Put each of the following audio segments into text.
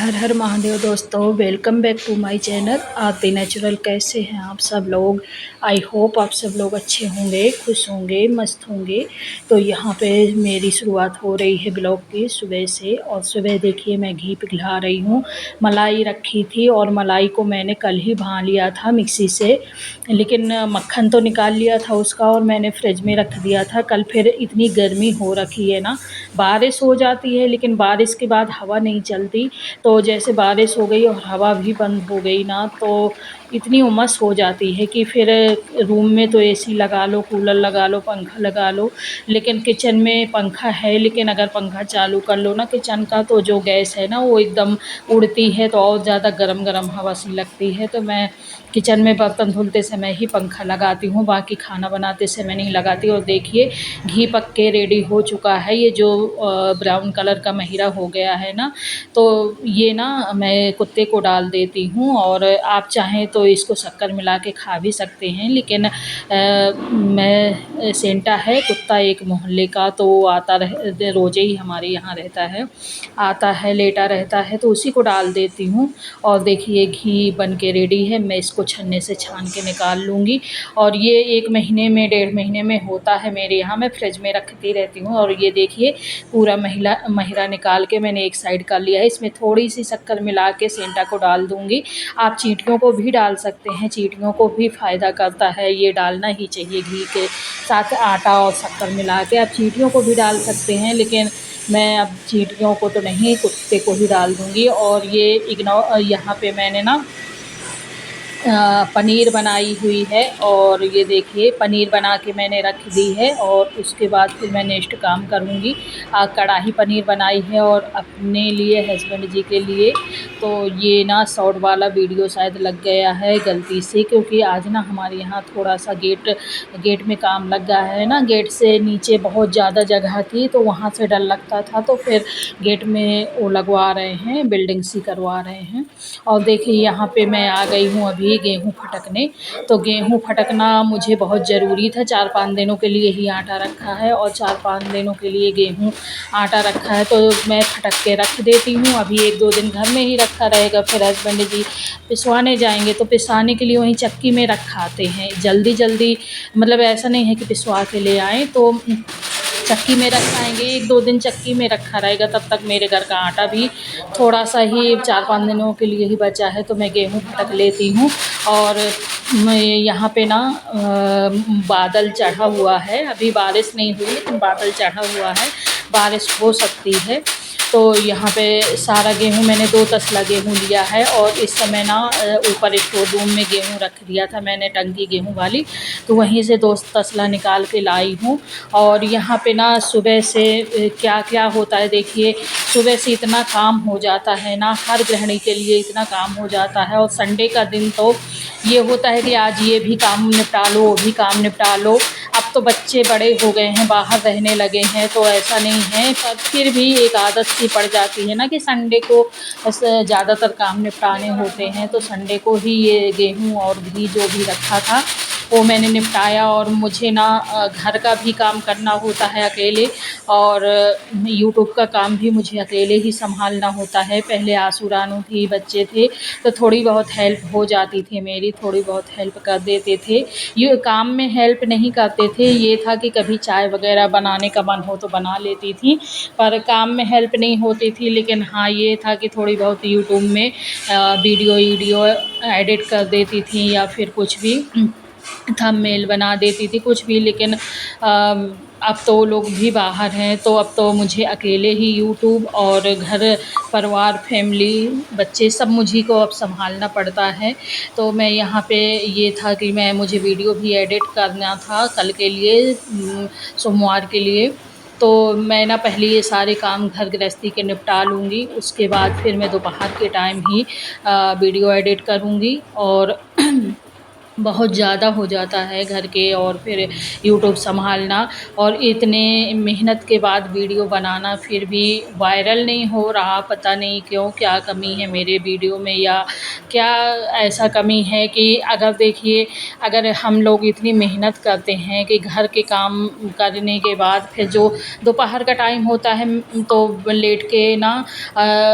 हर हर महादेव दोस्तों, welcome back to my channel Aarti natural. कैसे हैं आप सब लोग? आई होप आप सब लोग अच्छे होंगे, खुश होंगे, मस्त होंगे। तो यहाँ पे मेरी शुरुआत हो रही है ब्लॉग की सुबह से। और सुबह देखिए मैं घी पिघला रही हूँ। मलाई रखी थी और मलाई को मैंने कल ही भा लिया था मिक्सी से, लेकिन मक्खन तो निकाल लिया था उसका और मैंने फ्रिज में रख दिया था। कल फिर इतनी गर्मी हो रखी है ना, बारिश हो जाती है लेकिन बारिश के बाद हवा नहीं चलती। तो जैसे बारिश हो गई और हवा भी बंद हो गई ना, तो इतनी उमस हो जाती है कि फिर रूम में तो एसी लगा लो, कूलर लगा लो, पंखा लगा लो। लेकिन किचन में पंखा है, लेकिन अगर पंखा चालू कर लो ना किचन का, तो जो गैस है ना वो एकदम उड़ती है, तो और ज़्यादा गरम गरम हवा सी लगती है। तो मैं किचन में बर्तन धुलते समय ही पंखा लगाती हूँ, बाकी खाना बनाते समय नहीं लगाती। और देखिए घी पक के रेडी हो चुका है। ये जो ब्राउन कलर का महिरा हो गया है ना, तो ये ना मैं कुत्ते को डाल देती हूँ। और आप चाहें तो इसको शक्कर मिला के खा भी सकते हैं, लेकिन मैं सेंटा है कुत्ता एक मोहल्ले का, तो वो आता रोज़े ही हमारे यहाँ रहता है, आता है लेटा रहता है, तो उसी को डाल देती हूँ। और देखिए घी बन के रेडी है। मैं इसको छन्ने से छान के निकाल लूँगी। और ये 1 महीने में 1.5 महीने में होता है मेरे यहाँ। मैं फ्रिज में रखती रहती हूँ। और ये देखिए पूरा महिरा निकाल के मैंने एक साइड कर लिया है। इसमें थोड़ी सी शक्कर मिला के सेंटा को डाल दूँगी। आप चींटियों को भी डाल सकते हैं, चींटियों को भी फ़ायदा करता है, ये डालना ही चाहिए। घी के साथ आटा और शक्कर मिला के आप चींटियों को भी डाल सकते हैं, लेकिन मैं अब चींटियों को तो नहीं, कुत्ते को ही डाल दूँगी। और ये यहाँ पे मैंने ना पनीर बनाई हुई है। और ये देखिए पनीर बना के मैंने रख दी है। और उसके बाद फिर मैं नेक्स्ट काम करूँगी। कढ़ाई पनीर बनाई है और अपने लिए, हस्बैंड जी के लिए। तो ये ना शॉर्ट वाला वीडियो शायद लग गया है गलती से, क्योंकि आज ना हमारे यहाँ थोड़ा सा गेट में काम लग गया है ना। गेट से नीचे बहुत ज़्यादा जगह थी, तो वहाँ से डर लगता था, तो फिर गेट में वो लगवा रहे हैं, बिल्डिंग सी करवा रहे हैं। और देखिए यहाँ पे मैं आ गई हूँ अभी गेहूँ फटकने। तो गेहूँ फटकना मुझे बहुत ज़रूरी था। 4-5 दिनों के लिए ही आटा रखा है और 4-5 दिनों के लिए गेहूँ आटा रखा है, तो मैं फटक के रख देती हूँ। अभी 1-2 दिन घर में ही रखा रहेगा, फिर हस्बैंड जी पिसवाने जाएंगे तो पिसाने के लिए वहीं चक्की में रखाते हैं जल्दी जल्दी। मतलब ऐसा नहीं है कि पिसवा के ले आएँ, तो चक्की में रखाएँगे। 1-2 दिन चक्की में रखा रहेगा, तब तक मेरे घर का आटा भी थोड़ा सा ही 4-5 दिनों के लिए ही बचा है, तो मैं गेहूँ फटक लेती हूँ। और मैं यहाँ पे ना बादल चढ़ा हुआ है, अभी बारिश नहीं हुई लेकिन बादल चढ़ा हुआ है, बारिश हो सकती है। तो यहाँ पे सारा गेहूँ मैंने 2 तसला गेहूँ लिया है। और इस समय ना ऊपर स्टोर रूम में गेहूँ रख दिया था मैंने, टंकी गेहूँ वाली, तो वहीं से 2 तसला निकाल के लाई हूँ। और यहाँ पे ना सुबह से क्या क्या होता है देखिए। सुबह से इतना काम हो जाता है ना, हर गृहिणी के लिए इतना काम हो जाता है। और संडे का दिन तो ये होता है कि आज ये भी काम निपटा लो, वो भी काम निपटा लो। अब तो बच्चे बड़े हो गए हैं, बाहर रहने लगे हैं, तो ऐसा नहीं है, पर फिर भी एक आदत सी पड़ जाती है ना कि संडे को बस ज़्यादातर काम निपटाने होते हैं। तो संडे को ही ये गेहूँ और घी जो भी रखा था वो मैंने निपटाया। और मुझे ना घर का भी काम करना होता है अकेले, और यूट्यूब का काम भी मुझे अकेले ही संभालना होता है। पहले आसू रानू थी, बच्चे थे, तो थोड़ी बहुत हेल्प हो जाती थी मेरी, थोड़ी बहुत हेल्प कर देते थे। ये काम में हेल्प नहीं करते थे, ये था कि कभी चाय वगैरह बनाने का मन हो तो बना लेती थी, पर काम में हेल्प नहीं होती थी। लेकिन हाँ ये था कि थोड़ी बहुत यूट्यूब में वीडियो एडिट कर देती थी, या फिर कुछ भी थंबनेल बना देती थी, कुछ भी। लेकिन अब तो लोग भी बाहर हैं, तो अब तो मुझे अकेले ही यूट्यूब और घर परिवार, फैमिली, बच्चे सब मुझी को अब संभालना पड़ता है। तो मैं यहाँ पे ये था कि मुझे वीडियो भी एडिट करना था कल के लिए, सोमवार के लिए। तो मैं ना पहले ये सारे काम घर गृहस्थी के निपटा लूँगी, उसके बाद फिर मैं दोपहर के टाइम ही वीडियो एडिट करूँगी। और बहुत ज़्यादा हो जाता है घर के और फिर यूट्यूब सँभालना और इतने मेहनत के बाद वीडियो बनाना फिर भी वायरल नहीं हो रहा, पता नहीं क्यों? क्या कमी है मेरे वीडियो में या क्या ऐसा कमी है कि अगर देखिए, अगर हम लोग इतनी मेहनत करते हैं कि घर के काम करने के बाद फिर जो दोपहर का टाइम होता है तो लेट के ना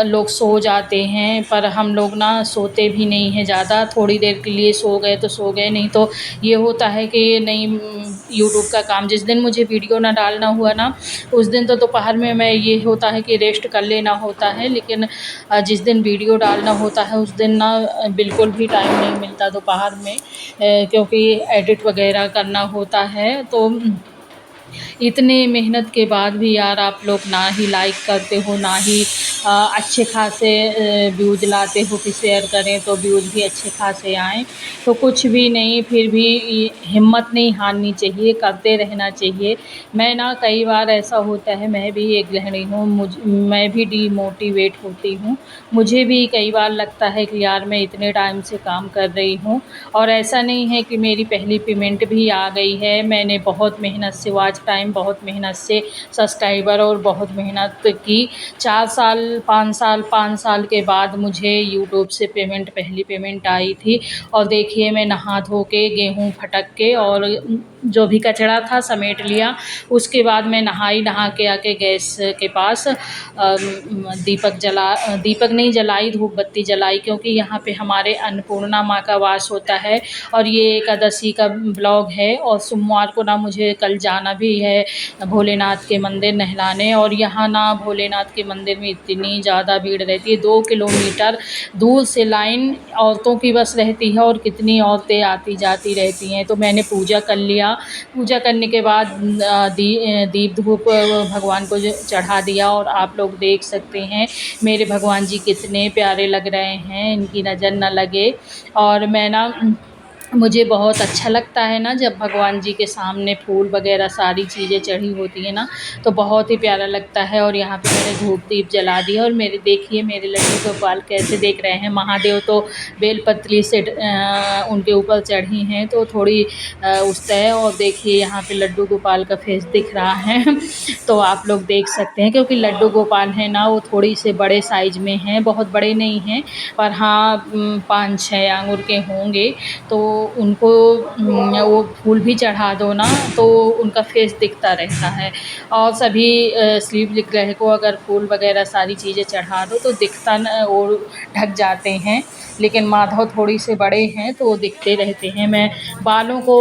लोग सो जाते हैं, पर हम लोग ना सोते भी नहीं हैं ज़्यादा, थोड़ी देर के लिए सो गए तो सो गए, नहीं तो ये होता है कि नहीं यूट्यूब का काम जिस दिन मुझे वीडियो ना डालना हुआ ना, उस दिन तो दोपहर में मैं ये होता है कि रेस्ट कर लेना होता है, लेकिन जिस दिन वीडियो डालना होता है उस दिन ना बिल्कुल भी टाइम नहीं मिलता दोपहर में, क्योंकि एडिट वगैरह करना होता है। तो इतने मेहनत के बाद भी यार आप लोग ना ही लाइक करते हो, ना ही अच्छे खासे व्यूज़ लाते हो कि शेयर करें तो व्यूज़ भी अच्छे खासे आएँ। तो कुछ भी नहीं, फिर भी हिम्मत नहीं हारनी चाहिए, करते रहना चाहिए। मैं ना कई बार ऐसा होता है, मैं भी एक गृहिणी हूँ, मैं भी डिमोटिवेट होती हूँ। मुझे भी कई बार लगता है कि यार मैं इतने टाइम से काम कर रही हूँ और ऐसा नहीं है कि मेरी पहली पेमेंट भी आ गई है। मैंने बहुत मेहनत से वॉच टाइम, बहुत मेहनत से सब्सक्राइबर और बहुत मेहनत की। 4 साल 5 साल के बाद मुझे यूट्यूब से पहली पेमेंट आई थी और देखिए मैं नहा धो के, गेहूँ फटक के और जो भी कचरा था समेट लिया। उसके बाद मैं नहा के आके गैस के पास दीपक नहीं जलाई, धूप बत्ती जलाई, क्योंकि यहाँ पे हमारे अन्नपूर्णा माँ का वास होता है और ये एकादशी का ब्लॉग है और सोमवार को ना मुझे कल जाना भी है भोलेनाथ के मंदिर नहलाने। और यहाँ ना भोलेनाथ के मंदिर में इतनी ज़्यादा भीड़ रहती है, 2 किलोमीटर दूर से लाइन औरतों की बस रहती है और कितनी औरतें आती जाती रहती हैं। तो मैंने पूजा कर लिया, पूजा करने के बाद दीप धूप भगवान को चढ़ा दिया और आप लोग देख सकते हैं मेरे भगवान जी कितने प्यारे लग रहे हैं, इनकी नज़र न लगे। और मैं ना मुझे बहुत अच्छा लगता है ना जब भगवान जी के सामने फूल वगैरह सारी चीज़ें चढ़ी होती हैं ना, तो बहुत ही प्यारा लगता है। और यहाँ पे मैंने धूप दीप जला दिया और मेरे देखिए मेरे लड्डू गोपाल कैसे देख रहे हैं। महादेव तो बेलपत्री से उनके ऊपर चढ़ी हैं तो थोड़ी उस तरह। और देखिए यहाँ पे लड्डू गोपाल का फेस दिख रहा है तो आप लोग देख सकते हैं, क्योंकि लड्डू गोपाल है ना वो थोड़ी से बड़े साइज़ में हैं, बहुत बड़े नहीं हैं, पर हाँ 5-6 आंगुर के होंगे। तो उनको वो फूल भी चढ़ा दो ना तो उनका फेस दिखता रहता है। और सभी शिव विग्रह को अगर फूल वगैरह सारी चीज़ें चढ़ा दो तो दिखता न वो ढक जाते हैं, लेकिन माधव थोड़ी से बड़े हैं तो वो दिखते रहते हैं। मैं बालों को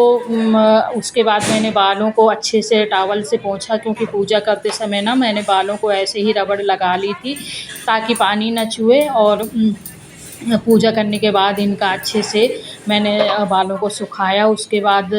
उसके बाद मैंने बालों को अच्छे से टॉवल से पोंछा, क्योंकि पूजा करते समय ना मैंने बालों को ऐसे ही रबड़ लगा ली थी ताकि पानी न चुए। और पूजा करने के बाद इनका अच्छे से मैंने बालों को सुखाया। उसके बाद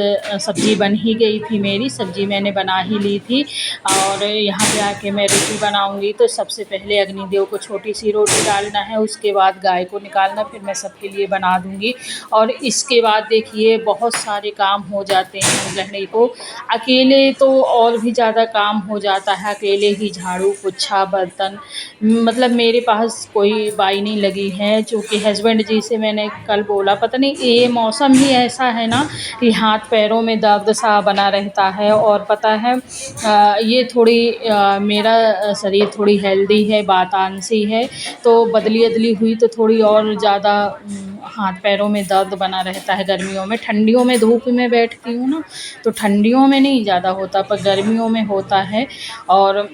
सब्ज़ी बन ही गई थी, मेरी सब्ज़ी मैंने बना ही ली थी। और यहाँ पे आके मैं रोटी बनाऊँगी तो सबसे पहले अग्निदेव को छोटी सी रोटी डालना है, उसके बाद गाय को निकालना, फिर मैं सबके लिए बना दूँगी। और इसके बाद देखिए बहुत सारे काम हो जाते हैं गृहिणी को, अकेले तो और भी ज़्यादा काम हो जाता है, अकेले ही झाड़ू पोछा बर्तन, मतलब मेरे पास कोई बाई नहीं लगी है। चूँकि हस्बैंड जी से मैंने कल बोला, पता नहीं ये मौसम ही ऐसा है ना कि हाथ पैरों में दर्द सा बना रहता है। और पता है ये थोड़ी मेरा शरीर थोड़ी हेल्दी है, वातांसी है, तो बदली हुई तो थोड़ी और ज़्यादा हाथ पैरों में दर्द बना रहता है गर्मियों में। ठंडियों में धूप में बैठती हूँ ना तो ठंडियों में नहीं ज़्यादा होता, पर गर्मियों में होता है। और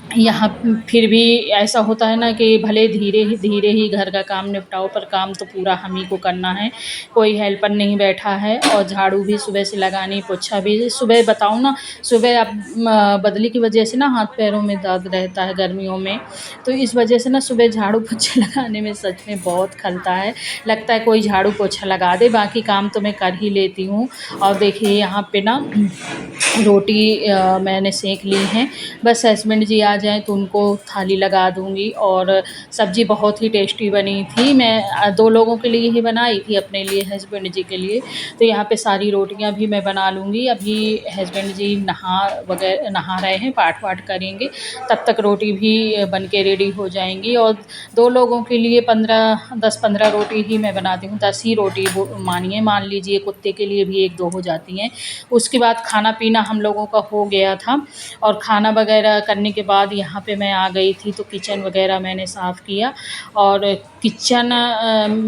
यहाँ फिर भी ऐसा होता है ना कि भले धीरे ही घर का काम निपटाओ, पर काम तो पूरा हम ही को करना है, कोई हेल्पर नहीं बैठा है। और झाड़ू भी सुबह से लगानी, पोछा भी सुबह, बताऊँ ना सुबह अब बदली की वजह से ना हाथ पैरों में दर्द रहता है गर्मियों में, तो इस वजह से ना सुबह झाड़ू पोछा लगाने में सच में बहुत खलता है, लगता है कोई झाड़ू पोछा लगा दे, बाकी काम तो मैं कर ही लेती हूँ। और देखिए यहाँ पे ना रोटी मैंने सेंक ली हैं, बस हस्बैंड जी आ जाएँ तो उनको थाली लगा दूँगी। और सब्ज़ी बहुत ही टेस्टी बनी थी। मैं 2 लोगों के लिए ही बनाई थी, अपने लिए, हस्बैंड जी के लिए। तो यहाँ पे सारी रोटियाँ भी मैं बना लूँगी। अभी हस्बैंड जी नहा रहे हैं, पाठ वाठ करेंगे, तब तक रोटी भी बन के रेडी हो जाएँगी। और 2 लोगों के लिए 10-15 रोटी ही मैं बनाती हूँ, 10 ही रोटी वो मानिए, मान लीजिए कुत्ते के लिए भी 1-2 हो जाती हैं। उसके बाद खाना-पीना हम लोगों का हो गया था और खाना वगैरह करने के बाद यहाँ पे मैं आ गई थी, तो किचन वगैरह मैंने साफ़ किया। और किचन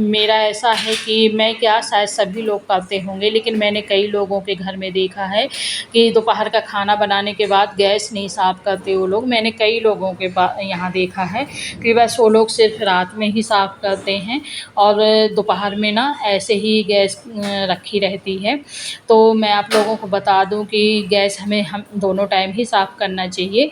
मेरा ऐसा है कि मैं क्या, शायद सभी लोग करते होंगे, लेकिन मैंने कई लोगों के घर में देखा है कि दोपहर का खाना बनाने के बाद गैस नहीं साफ़ करते वो लोग। मैंने कई लोगों के यहाँ देखा है कि बस वो लोग सिर्फ रात में ही साफ़ करते हैं और दोपहर में ना ऐसे ही गैस रखी रहती है। तो मैं आप लोगों को बता दूं कि गैस हम दोनों टाइम ही साफ़ करना चाहिए।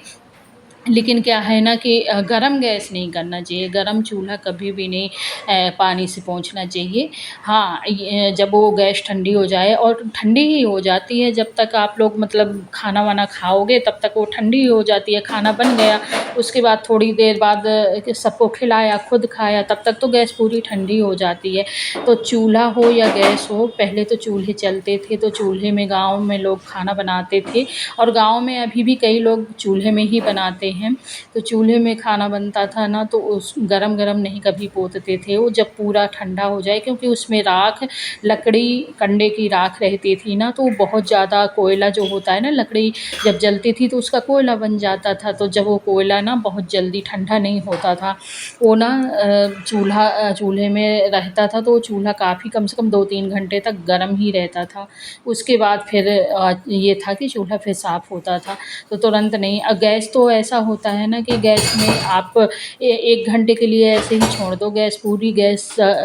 लेकिन क्या है ना कि गरम गैस नहीं करना चाहिए, गरम चूल्हा कभी भी नहीं पानी से पोंछना चाहिए। हाँ, ये जब वो गैस ठंडी हो जाए, और ठंडी ही हो जाती है जब तक आप लोग मतलब खाना-वाना खाओगे तब तक वो ठंडी ही हो जाती है। खाना बन गया, उसके बाद थोड़ी देर बाद सबको खिलाया, खुद खाया, तब तक तो गैस पूरी ठंडी हो जाती है। तो चूल्हा हो या गैस हो, पहले तो चूल्हे चलते थे, तो चूल्हे में गाँव में लोग खाना बनाते थे, और गाँव में अभी भी कई लोग चूल्हे में ही बनाते हैं। तो चूल्हे में खाना बनता था ना, तो उस गरम-गरम नहीं कभी पोतते थे, वो जब पूरा ठंडा हो जाए, क्योंकि उसमें राख, लकड़ी, कंडे की राख रहती थी ना, तो बहुत ज़्यादा कोयला जो होता है ना, लकड़ी जब जलती थी तो उसका कोयला बन जाता था। तो जब वो कोयला ना बहुत जल्दी ठंडा नहीं होता था, वो ना चूल्हे में रहता था, तो वो चूल्हा काफ़ी कम से कम 2-3 घंटे तक गर्म ही रहता था। उसके बाद फिर ये था कि चूल्हा फिर साफ़ होता था, तो तुरंत नहीं। गैस तो ऐसा होता है ना कि गैस में आप 1 घंटे के लिए ऐसे ही छोड़ दो,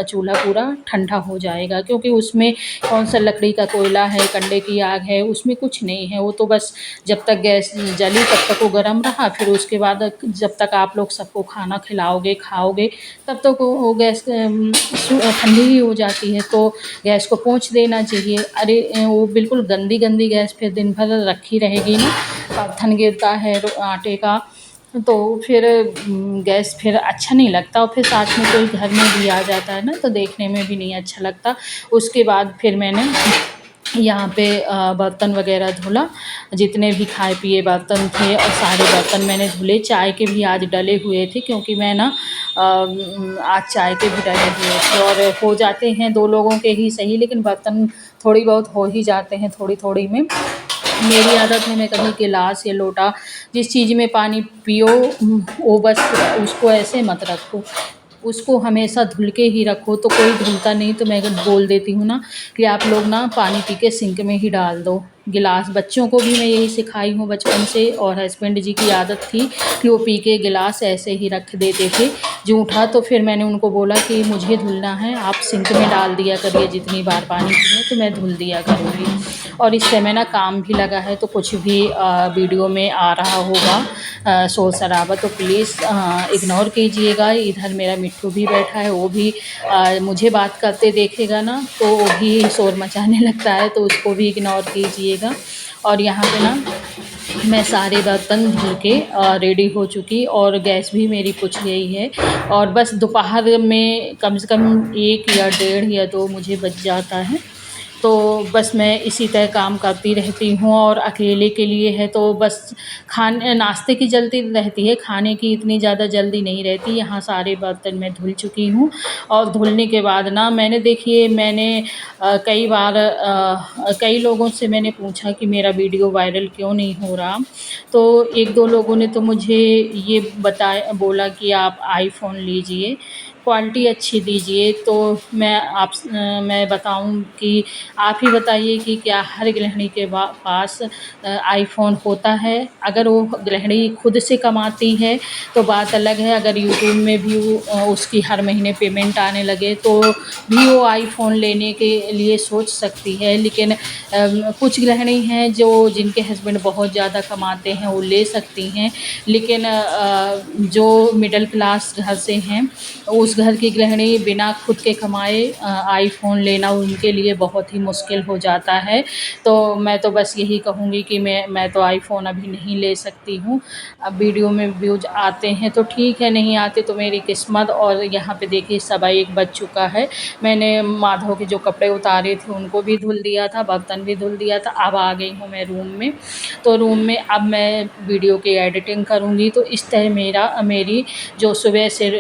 चूल्हा पूरा ठंडा हो जाएगा, क्योंकि उसमें कौन सा लकड़ी का कोयला है, कंडे की आग है, उसमें कुछ नहीं है। वो तो बस जब तक गैस जली तब तक वो गर्म रहा, फिर उसके बाद जब तक आप लोग सबको खाना खिलाओगे, खाओगे, तब तक वो गैस ठंडी ही हो जाती है। तो गैस को पोंछ देना चाहिए। अरे वो बिल्कुल गंदी गैस फिर दिन भर रखी रहेगी ना, पाथन गिरता है आटे का, तो फिर गैस फिर अच्छा नहीं लगता, और फिर साथ में कोई घर में भी आ जाता है ना, तो देखने में भी नहीं अच्छा लगता। उसके बाद फिर मैंने यहाँ पे बर्तन वगैरह धुला, जितने भी खाए पिए बर्तन थे, और सारे बर्तन मैंने धुले। चाय के भी आज डले हुए थे, क्योंकि मैं ना आज चाय के भी डले हुए थे, और हो जाते हैं 2 लोगों के ही सही, लेकिन बर्तन थोड़ी बहुत हो ही जाते हैं थोड़ी-थोड़ी में। मेरी आदत है, मैं कभी गिलास या लोटा, जिस चीज़ में पानी पियो, वो बस उसको ऐसे मत रखो, उसको हमेशा धुल के ही रखो। तो कोई धुलता नहीं, तो मैं बोल देती हूँ ना कि आप लोग ना पानी पी के सिंक में ही डाल दो गिलास। बच्चों को भी मैं यही सिखाई हूँ बचपन से, और हस्बैंड जी की आदत थी कि वो पी के गिलास ऐसे ही रख देते थे जूठा। तो फिर मैंने उनको बोला कि मुझे धुलना है, आप सिंक में डाल दिया करिए, जितनी बार पानी पिए तो मैं धुल दिया करूँगी। और इस समय ना काम भी लगा है, तो कुछ भी वीडियो में आ रहा होगा शोर शराबा, तो प्लीज़ इग्नोर कीजिएगा। इधर मेरा मिट्ठू भी बैठा है, वो भी मुझे बात करते देखेगा ना, तो वो भी शोर मचाने लगता है, तो उसको भी इग्नोर कीजिएगा। और यहाँ पे ना मैं सारे बर्तन धुल के रेडी हो चुकी, और गैस भी मेरी पुछ गई है, और बस दोपहर में कम से कम 1 या 1.5 या 2 मुझे बज जाता है। तो बस मैं इसी तरह काम करती रहती हूँ, और अकेले के लिए है तो बस नाश्ते की जल्दी रहती है, खाने की इतनी ज़्यादा जल्दी नहीं रहती। यहाँ सारे बर्तन मैं धुल चुकी हूँ, और धुलने के बाद ना मैंने कई बार कई लोगों से मैंने पूछा कि मेरा वीडियो वायरल क्यों नहीं हो रहा। तो 1-2 लोगों ने तो मुझे ये बोला कि आप आईफ़ोन लीजिए, क्वालिटी अच्छी दीजिए। तो मैं बताऊँ कि आप ही बताइए कि क्या हर गृहिणी के पास आईफ़ोन होता है? अगर वो गृहिणी खुद से कमाती है तो बात अलग है, अगर यूट्यूब में भी उसकी हर महीने पेमेंट आने लगे तो भी वो आईफ़ोन लेने के लिए सोच सकती है। लेकिन कुछ गृहिणी हैं जिनके हस्बैंड बहुत ज़्यादा कमाते हैं, वो ले सकती हैं। लेकिन जो मिडल क्लास घर से हैं, उस घर की गृहिणी बिना खुद के कमाए आईफ़ोन लेना उनके लिए बहुत ही मुश्किल हो जाता है। तो मैं तो बस यही कहूँगी कि मैं तो आईफ़ोन अभी नहीं ले सकती हूँ। अब वीडियो में व्यूज़ आते हैं तो ठीक है, नहीं आते तो मेरी किस्मत। और यहाँ पे देखिए 1:15 बज चुका है। मैंने माधव के जो कपड़े उतारे थे उनको भी धुल दिया था, बर्तन भी धुल दिया था। अब आ गई हूँ मैं रूम में। तो रूम में अब मैं वीडियो की एडिटिंग करूँगी। तो इस तरह मेरी जो सुबह से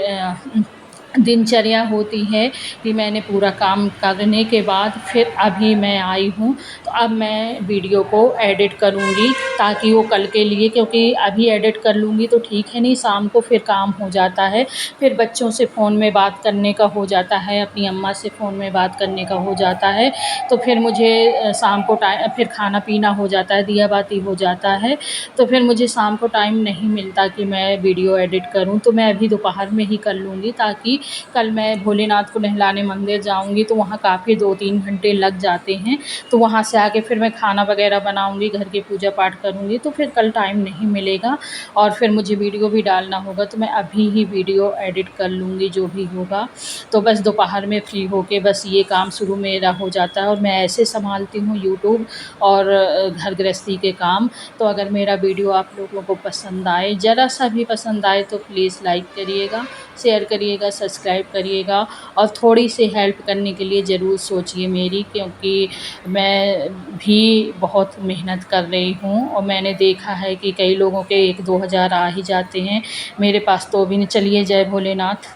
दिनचर्या होती है कि मैंने पूरा काम करने के बाद फिर अभी मैं आई हूँ। तो अब मैं वीडियो को एडिट करूँगी ताकि वो कल के लिए, क्योंकि अभी एडिट कर लूँगी तो ठीक है, नहीं शाम को फिर काम हो जाता है। फिर बच्चों से फ़ोन में बात करने का हो जाता है, अपनी अम्मा से फ़ोन में बात करने का हो जाता है। तो फिर मुझे शाम को फिर खाना-पीना हो जाता है, दिया-बाती हो जाता है। तो फिर मुझे शाम को टाइम नहीं मिलता कि मैं वीडियो एडिट करूँ। तो मैं अभी दोपहर में ही कर लूँगी, ताकि कल मैं भोलेनाथ को नहलाने मंदिर जाऊँगी तो वहाँ काफ़ी 2-3 घंटे लग जाते हैं। तो वहाँ से आके फिर मैं खाना वग़ैरह बनाऊँगी, घर की पूजा-पाठ करूँगी, तो फिर कल टाइम नहीं मिलेगा और फिर मुझे वीडियो भी डालना होगा। तो मैं अभी ही वीडियो एडिट कर लूँगी जो भी होगा। तो बस दोपहर में फ्री होके बस ये काम शुरू मेरा हो जाता है और मैं ऐसे सँभालती हूँ यूट्यूब और घर गृहस्थी के काम। तो अगर मेरा वीडियो आप लोगों को पसंद आए, ज़रा-सा भी पसंद आए तो प्लीज़ लाइक करिएगा, शेयर करिएगा, सब्सक्राइब करिएगा और थोड़ी-सी हेल्प करने के लिए ज़रूर सोचिए मेरी, क्योंकि मैं भी बहुत मेहनत कर रही हूँ और मैंने देखा है कि कई लोगों के 1-2 हज़ार आ ही जाते हैं। मेरे पास तो भी नहीं। चलिए, जय भोलेनाथ।